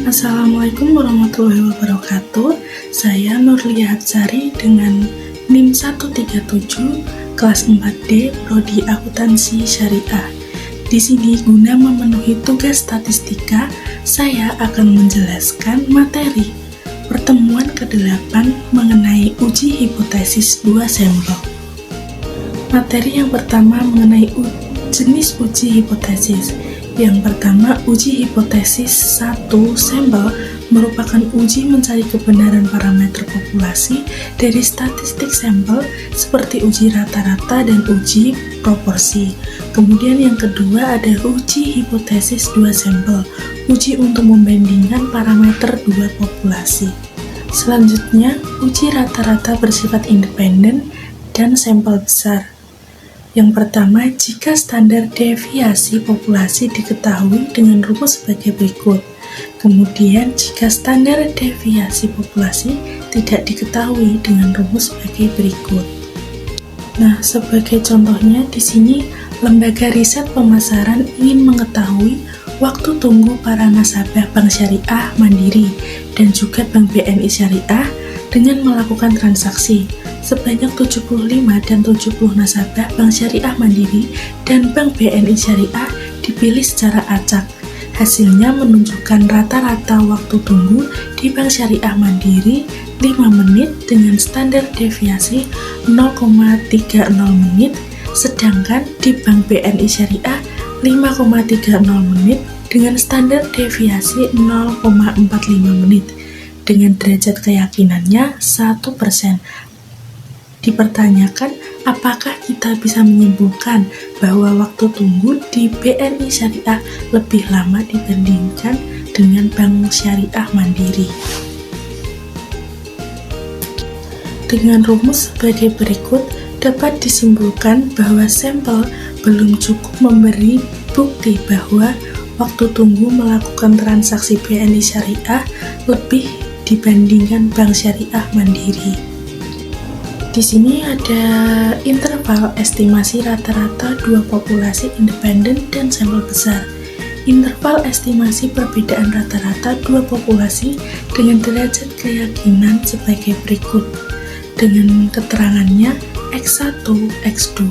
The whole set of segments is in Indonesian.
Assalamualaikum warahmatullahi wabarakatuh. Saya Nurlia Hatsari dengan NIM 137 kelas 4D Prodi Akuntansi Syariah. Di sini guna memenuhi tugas statistika, saya akan menjelaskan materi pertemuan ke-8 mengenai uji hipotesis 2 sampel. Materi yang pertama mengenai jenis uji hipotesis. Yang pertama, uji hipotesis 1 sampel merupakan uji mencari kebenaran parameter populasi dari statistik sampel seperti uji rata-rata dan uji proporsi. Kemudian yang kedua ada uji hipotesis 2 sampel, uji untuk membandingkan parameter 2 populasi. Selanjutnya, uji rata-rata bersifat independen dan sampel besar. Yang pertama, jika standar deviasi populasi diketahui dengan rumus sebagai berikut. Kemudian, jika standar deviasi populasi tidak diketahui dengan rumus sebagai berikut. Nah, sebagai contohnya di sini, lembaga riset pemasaran ingin mengetahui waktu tunggu para nasabah Bank Syariah Mandiri dan juga Bank BNI Syariah dengan melakukan transaksi. Sebanyak 75 dan 70 nasabah Bank Syariah Mandiri dan Bank BNI Syariah dipilih secara acak. Hasilnya menunjukkan rata-rata waktu tunggu di Bank Syariah Mandiri 5 menit dengan standar deviasi 0,30 menit, sedangkan di Bank BNI Syariah 5,30 menit dengan standar deviasi 0,45 menit. Dengan derajat keyakinannya 1%. Dipertanyakan, apakah kita bisa menyimpulkan bahwa waktu tunggu di BNI Syariah lebih lama dibandingkan dengan Bank Syariah Mandiri? Dengan rumus sebagai berikut, dapat disimpulkan bahwa sampel belum cukup memberi bukti bahwa waktu tunggu melakukan transaksi BNI Syariah lebih dibandingkan Bank Syariah Mandiri. Di sini ada interval estimasi rata-rata dua populasi independen dan sampel besar. Interval estimasi perbedaan rata-rata dua populasi dengan derajat keyakinan sebagai berikut. Dengan keterangannya, X1, X2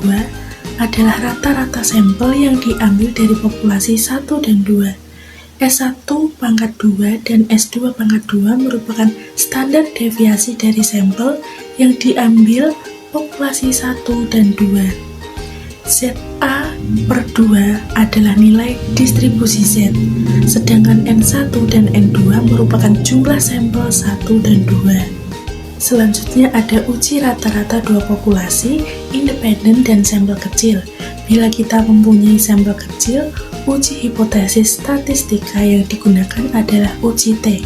adalah rata-rata sampel yang diambil dari populasi 1 dan 2. S1 pangkat 2 dan S2 pangkat 2 merupakan standar deviasi dari sampel yang diambil populasi 1 dan 2. ZA per 2 adalah nilai distribusi Z, sedangkan N1 dan N2 merupakan jumlah sampel 1 dan 2. Selanjutnya ada uji rata-rata dua populasi, independen dan sampel kecil. Bila kita mempunyai sampel kecil, uji hipotesis statistika yang digunakan adalah uji T.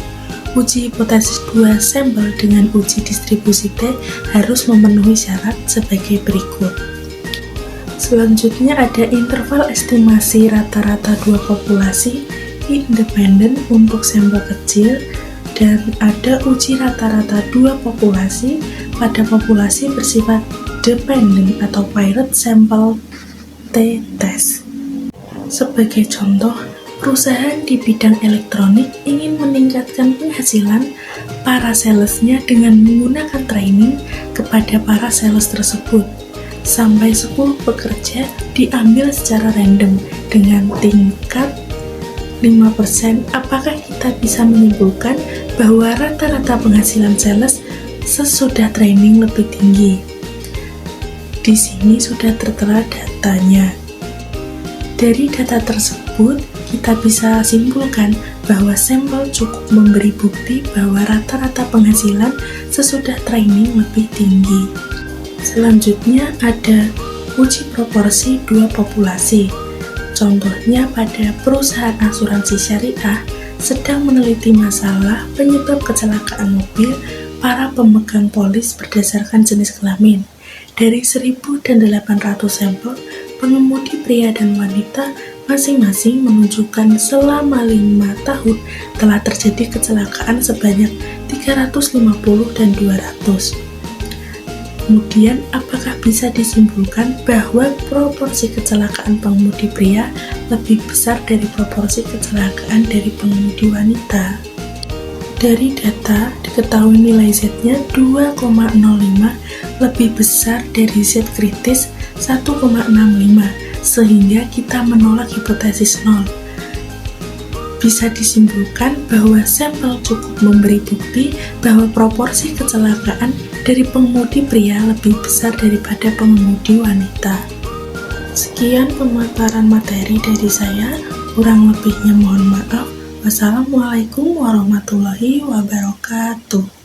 Uji hipotesis 2 sampel dengan uji distribusi T harus memenuhi syarat sebagai berikut. Selanjutnya ada interval estimasi rata-rata dua populasi, independen untuk sampel kecil, dan ada uji rata-rata dua populasi pada populasi bersifat dependen atau pilot sampel T-test. Sebagai contoh, perusahaan di bidang elektronik ingin meningkatkan penghasilan para salesnya dengan menggunakan training kepada para sales tersebut. Sampai 10 pekerja diambil secara random dengan tingkat 5%. Apakah kita bisa menyimpulkan bahwa rata-rata penghasilan sales sesudah training lebih tinggi? Di sini sudah tertera datanya. Dari data tersebut, kita bisa simpulkan bahwa sampel cukup memberi bukti bahwa rata-rata penghasilan sesudah training lebih tinggi. Selanjutnya ada uji proporsi dua populasi. Contohnya pada perusahaan asuransi syariah sedang meneliti masalah penyebab kecelakaan mobil para pemegang polis berdasarkan jenis kelamin. Dari 1.800 sampel, pengemudi pria dan wanita masing-masing menunjukkan selama 5 tahun telah terjadi kecelakaan sebanyak 350 dan 200. Kemudian, apakah bisa disimpulkan bahwa proporsi kecelakaan pengemudi pria lebih besar dari proporsi kecelakaan dari pengemudi wanita? Dari data, diketahui nilai Z-nya 2,05 lebih besar dari Z kritis 1,65, sehingga kita menolak hipotesis 0. Bisa disimpulkan bahwa sampel cukup memberi bukti bahwa proporsi kecelakaan dari pengemudi pria lebih besar daripada pengemudi wanita. Sekian pemaparan materi dari saya, kurang lebihnya mohon maaf. Wassalamualaikum warahmatullahi wabarakatuh.